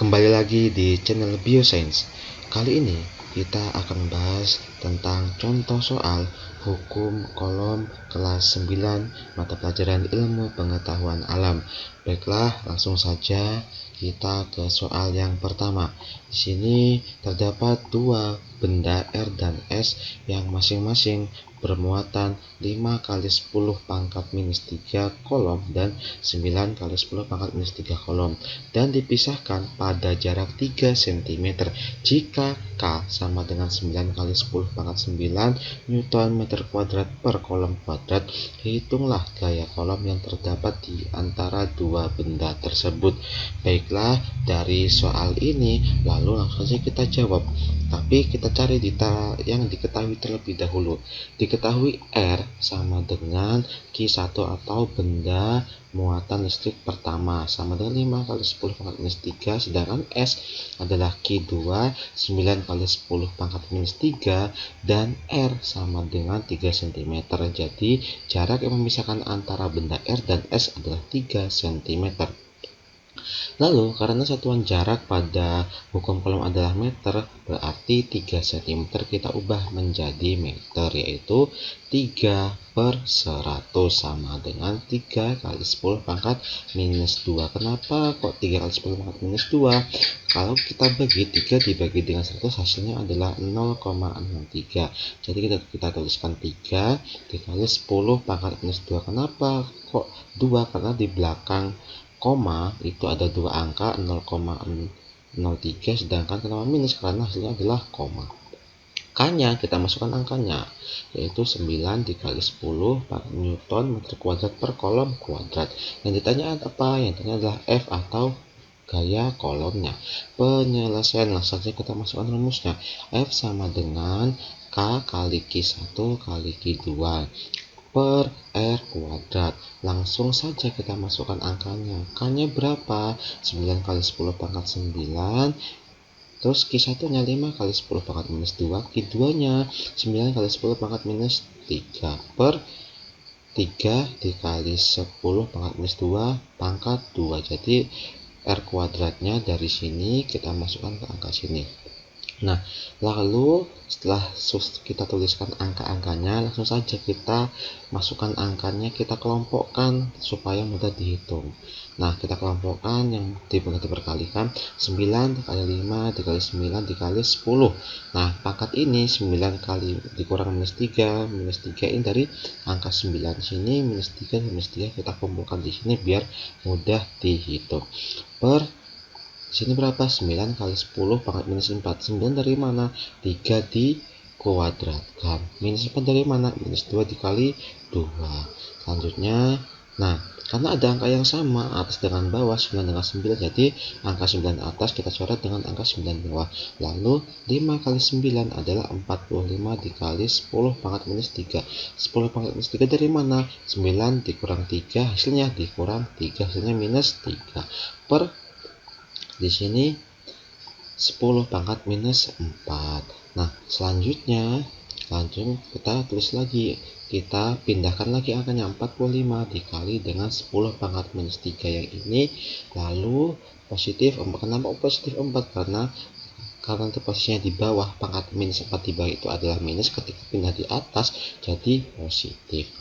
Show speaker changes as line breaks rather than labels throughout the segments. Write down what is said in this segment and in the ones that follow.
Kembali lagi di channel Biosains. Kali ini kita akan bahas tentang contoh soal hukum kolom kelas 9 mata pelajaran ilmu pengetahuan alam. Baiklah, langsung saja kita ke soal yang pertama. Di sini terdapat dua benda R dan S yang masing-masing bermuatan 5 kali 10 pangkat minus 3 kolom dan 9 kali 10 pangkat minus 3 kolom, dan dipisahkan pada jarak 3 cm jika K sama dengan 9 kali 10 pangkat 9 Newton meter kuadrat per kolom kuadrat. Hitunglah gaya kolom yang terdapat di antara dua benda tersebut. Baiklah, dari soal ini lalu langsung saja kita jawab. Tapi kita cari data yang diketahui terlebih dahulu. Diketahui R sama dengan Q1 atau benda muatan listrik pertama sama dengan 5 kali 10 pangkat minus 3, sedangkan S adalah Q2 9 kali 10 pangkat minus 3 dan R sama dengan 3 cm. Jadi jarak yang memisahkan antara benda R dan S adalah 3 cm. Lalu karena satuan jarak pada hukum kolom adalah meter, berarti 3 cm kita ubah menjadi meter, yaitu 3 per 100 sama dengan 3 kali 10 pangkat minus 2. Kenapa kok 3 kali 10 pangkat minus 2? Kalau kita bagi 3 dibagi dengan 100 hasilnya adalah 0,63. Jadi kita tuliskan 3 dikali 10 pangkat minus 2. Kenapa kok 2? Karena di belakang koma itu ada dua angka 0,03, sedangkan kenapa minus? Karena hasilnya adalah koma. K-nya kita masukkan angkanya, yaitu 9 dikali 10 Newton meter kuadrat per kolom kuadrat. Yang ditanya apa? Yang ditanya adalah F atau gaya kolomnya. Penyelesaian, langsung saja kita masukkan rumusnya. F sama dengan K kali Q1 kali Q2 per R kuadrat. Langsung saja kita masukkan angkanya. K-nya berapa? 9 kali 10 pangkat 9. Terus Q1 nya 5 kali 10 pangkat minus 2. Q2 nya 9 kali 10 pangkat minus 3 per 3 dikali 10 pangkat minus 2 pangkat 2. Jadi R kuadratnya dari sini kita masukkan ke angka sini. Nah, lalu setelah kita tuliskan angka-angkanya, langsung saja kita masukkan angkanya, kita kelompokkan supaya mudah dihitung. Nah, kita kelompokkan yang diperkalikan 9 dikali 5 dikali 9 dikali 10. Nah, pangkat ini 9 kali dikurang minus 3 ini dari angka 9 sini, minus 3 kita kumpulkan di sini biar mudah dihitung. Per sini berapa? 9 kali 10 pangkat minus 4. 9 dari mana? 3 dikuadratkan. Minus 4 dari mana? Minus 2 dikali 2. Selanjutnya, nah, karena ada angka yang sama atas dengan bawah, 9 dengan 9, jadi angka 9 atas kita coret dengan angka 9 bawah. Lalu 5 kali 9 adalah 45 dikali 10 pangkat minus 3. 10 pangkat minus 3 dari mana? 9 dikurang 3, hasilnya dikurang 3, hasilnya minus 3 per di sini 10 pangkat minus 4. Nah, selanjutnya lanjut kita tulis lagi, kita pindahkan lagi angkanya, 45 dikali dengan 10 pangkat minus 3 yang ini, lalu positif 4. Kenapa positif 4? Karena itu posisinya di bawah, pangkat minus 4 di bawah itu adalah minus, ketika pindah di atas jadi positif.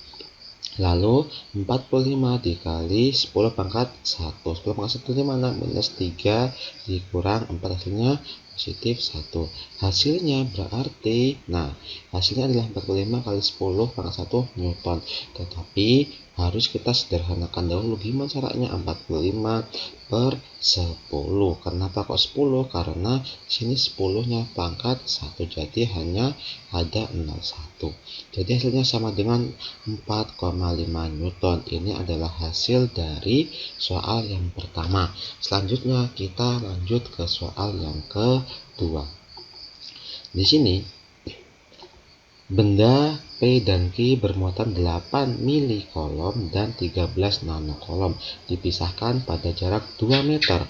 Lalu 45 dikali 10 pangkat 1. 10 pangkat 1 di mana? Minus 3 dikurang 4, hasilnya positif 1. Hasilnya berarti, nah, hasilnya adalah 45 kali 10 pangkat 1 Newton. Tetapi harus kita sederhanakan dahulu. Gimana caranya? 45 per 10. Kenapa kok 10? Karena sini 10-nya pangkat 1, jadi hanya ada 01. Jadi hasilnya sama dengan 4,5 Newton. Ini adalah hasil dari soal yang pertama. Selanjutnya kita lanjut ke soal yang kedua. Di sini benda P dan Q bermuatan 8 mili kolom dan 13 nano kolom, dipisahkan pada jarak 2 meter.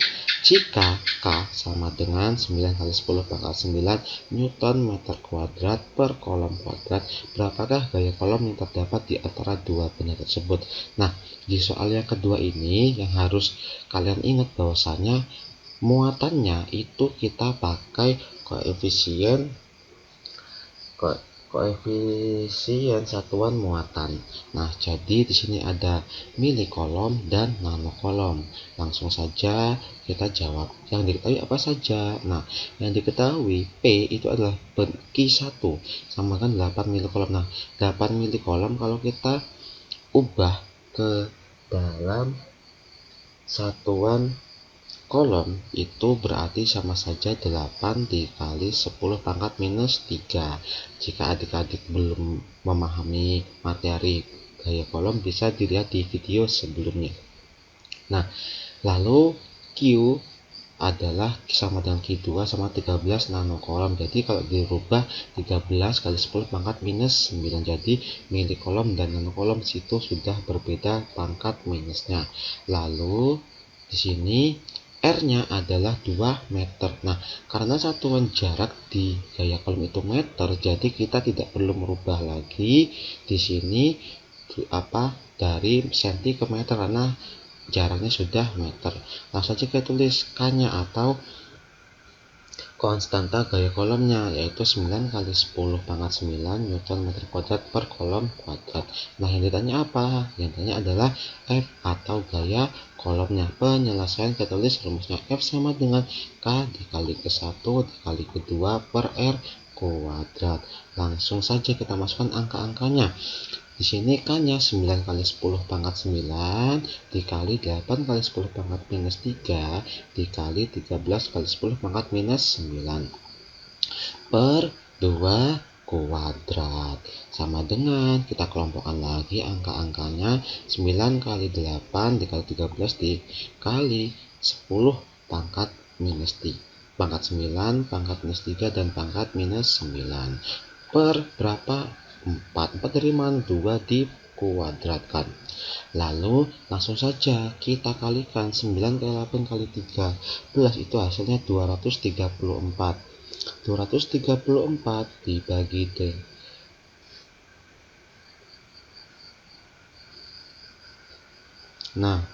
Jika K sama dengan 9 kali 10 pangkat 9 Newton meter kuadrat per kolom kuadrat, berapakah gaya kolom yang terdapat di antara dua benda tersebut? Nah, di soal yang kedua ini yang harus kalian ingat bahwasanya muatannya itu kita pakai koefisien satuan muatan. Nah, jadi di sini ada milikolom dan nanokolom. Langsung saja kita jawab. Yang diketahui apa saja? Nah, yang diketahui P itu adalah Q1 sama kan 8 milikolom. Nah, 8 milikolom kalau kita ubah ke dalam satuan kolom itu berarti sama saja 8 dikali 10 pangkat minus 3. Jika adik-adik belum memahami materi gaya kolom bisa dilihat di video sebelumnya. Nah, lalu Q adalah sama dengan Q2 sama 13 nanokolom. Jadi kalau dirubah 13 kali 10 pangkat minus 9. Jadi milikolom dan nanokolom situ sudah berbeda pangkat minusnya. Lalu di sini R-nya adalah 2 meter. Nah, karena satuan jarak di gaya kolom itu meter, jadi kita tidak perlu merubah lagi di sini dari senti ke meter karena jaraknya sudah meter. Langsung saja kita tulis K-nya atau konstanta gaya kolomnya, yaitu 9 kali 10 pangkat 9 Newton meter kuadrat per kolom kuadrat. Nah, yang ditanya apa? Yang ditanya adalah F atau gaya kolomnya. Penyelesaian kita tulis rumusnya F sama dengan K dikali ke 1 dikali ke 2 per R kuadrat. Langsung saja kita masukkan angka-angkanya. Di sini K-nya 9 kali 10 pangkat 9 dikali 8 kali 10 pangkat minus 3 dikali 13 kali 10 pangkat minus 9 per 2 kuadrat. Sama dengan kita kelompokkan lagi angka-angkanya 9 kali 8 dikali 13 dikali 10 pangkat minus 3. Pangkat 9, pangkat minus 3, dan pangkat minus 9 per berapa? 4 dari mana? 2 dikuadratkan. Lalu langsung saja kita kalikan 9 kali 8 kali 13 itu hasilnya 234. 234 dibagi dengan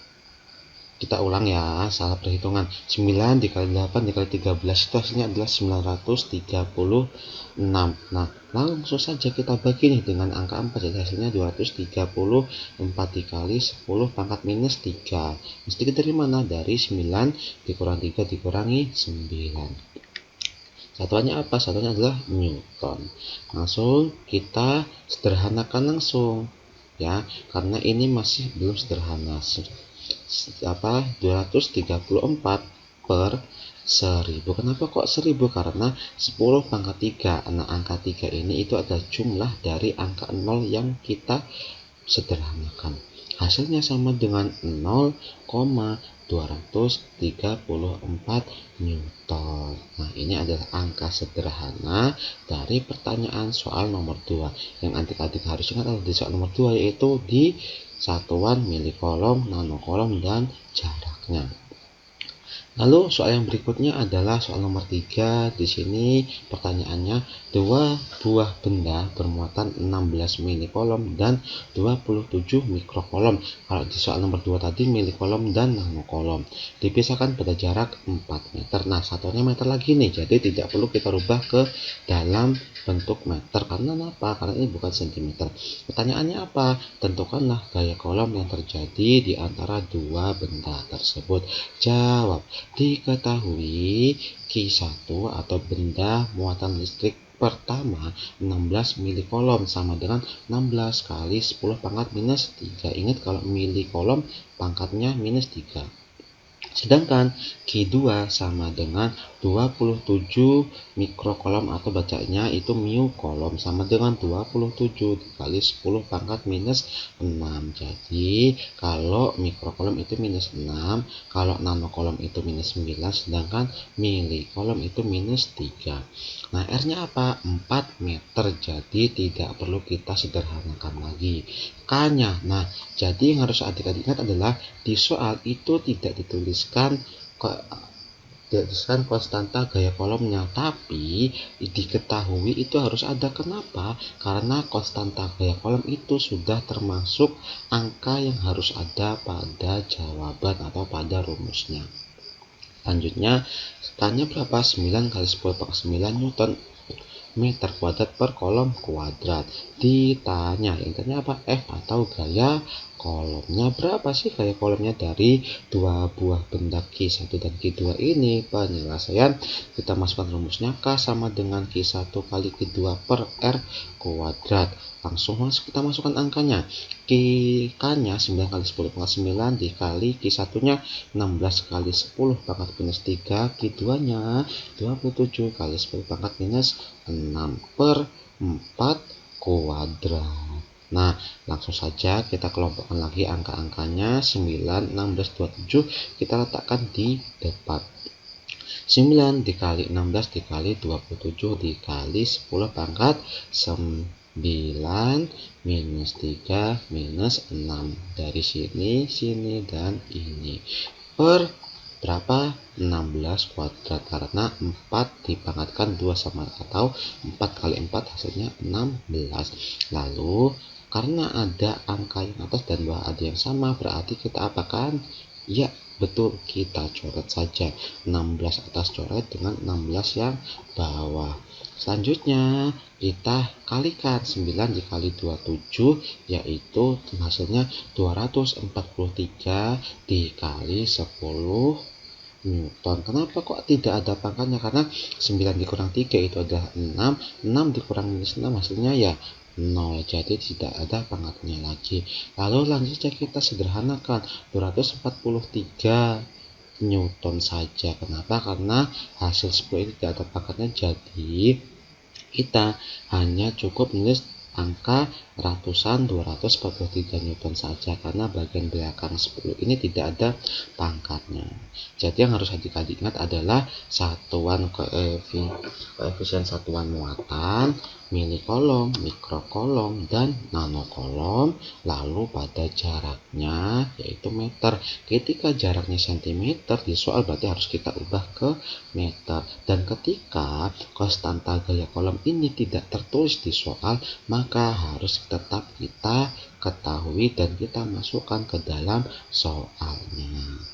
kita ulang ya, salah perhitungan. 9 dikali 8 dikali 13 itu hasilnya adalah 936. Nah, langsung saja kita bagi nih dengan angka 4, jadi hasilnya 234 dikali 10 pangkat minus 3. Mesti dari mana? Dari 9 dikurangi 3 dikurangi 9. Satuannya apa? Satuannya adalah Newton. Langsung kita sederhanakan langsung ya, karena ini masih belum sederhana. 234 per 1000. Kenapa kok 1000? Karena 10 pangkat 3. Nah, angka 3 ini itu adalah jumlah dari angka 0 yang kita sederhanakan. Hasilnya sama dengan 0,234 Newton. Nah, ini adalah angka sederhana dari pertanyaan soal nomor 2. Yang adik-adik harus ingat adalah di soal nomor 2, yaitu di satuan milikolom, nanokolom, dan jaraknya. Lalu soal yang berikutnya adalah soal nomor 3. Di sini pertanyaannya 2 buah benda bermuatan 16 milikolom dan 27 mikrokolom. Kalau di soal nomor 2 tadi milikolom dan nanokolom. Dipisahkan pada jarak 4 meter. Nah, satuannya meter lagi nih. Jadi tidak perlu kita rubah ke dalam bentuk meter. Karena apa? Karena ini bukan sentimeter. Pertanyaannya apa? Tentukanlah gaya kolom yang terjadi di antara dua benda tersebut. Jawab. Diketahui Q1 atau benda muatan listrik pertama 16 milikolom sama dengan 16 kali 10 pangkat minus 3. Ingat kalau milikolom pangkatnya minus 3. Sedangkan Q2 sama dengan 27 mikrokolom atau bacanya itu mu kolom sama dengan 27 dikali 10 pangkat minus 6. Jadi kalau mikrokolom itu minus 6, kalau nanokolom itu minus 9, sedangkan milikolom itu minus 3. Nah, R-nya apa? 4 meter. Jadi tidak perlu kita sederhanakan lagi. K-nya, nah, jadi yang harus adik-adik ingat adalah di soal itu tidak dituliskan konstanta gaya kolomnya, tapi diketahui itu harus ada. Kenapa? Karena konstanta gaya kolom itu sudah termasuk angka yang harus ada pada jawaban atau pada rumusnya. Selanjutnya, tanya berapa 9 kali 10 pangkat 9 Newton meter kuadrat per kolom kuadrat. Ditanya, intinya apa? F atau gaya kolomnya. Berapa sih gaya kolomnya dari dua buah benda Q1 dan Q2 ini? Penyelesaian, kita masukkan rumusnya. K sama dengan Q1 kali Q2 per R kuadrat. Langsung kita masukkan angkanya. K-nya 9 kali 10 pangkat 9 dikali Q1-nya 16 kali 10 pangkat minus 3, Q2-nya 27 kali 10 pangkat minus 6 per 4 kuadrat. Nah, langsung saja kita kelompokkan lagi angka-angkanya. 9, 16, 27 kita letakkan di depan. 9 dikali 16 dikali 27 dikali 10 pangkat 9 minus 3 minus 6. Dari sini, dan ini. Per berapa? 16 kuadrat, karena 4 dipangkatkan 2 sama, atau 4 kali 4 hasilnya 16. Lalu karena ada angka yang atas dan bawah ada yang sama, berarti kita apakan? Ya, betul, kita coret saja 16 atas coret dengan 16 yang bawah. Selanjutnya kita kalikan 9 dikali 27, yaitu hasilnya 243 dikali 10 Newton. Kenapa kok tidak ada pangkatnya? Karena 9 dikurang 3 itu adalah 6, 6 dikurang minus 6 hasilnya ya 0, jadi tidak ada pangkatnya lagi. Lalu lanjut saja kita sederhanakan, 243 Newton saja. Kenapa? Karena hasil 10 ini tidak ada pangkatnya, jadi kita hanya cukup menulis angka ratusan 243 Newton saja, karena bagian belakang 10 ini tidak ada pangkatnya. Jadi yang harus adik-adik ingat adalah satuan koefisien satuan muatan, milikolom, mikrokolom, dan nanokolom. Lalu pada jaraknya yaitu meter. Ketika jaraknya cm di soal berarti harus kita ubah ke meter. Dan ketika konstanta gaya kolom ini tidak tertulis di soal, maka harus tetap kita ketahui dan kita masukkan ke dalam soalnya.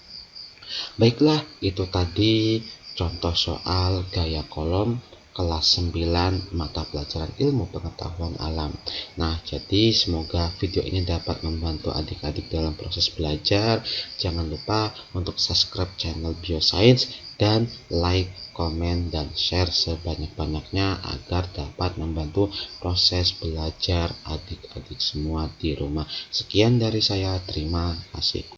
Baiklah, itu tadi contoh soal gaya kolom kelas 9 mata pelajaran ilmu pengetahuan alam. Nah, jadi semoga video ini dapat membantu adik-adik dalam proses belajar. Jangan lupa untuk subscribe channel Bioscience dan like, komen, dan share sebanyak-banyaknya agar dapat membantu proses belajar adik-adik semua di rumah. Sekian dari saya, terima kasih.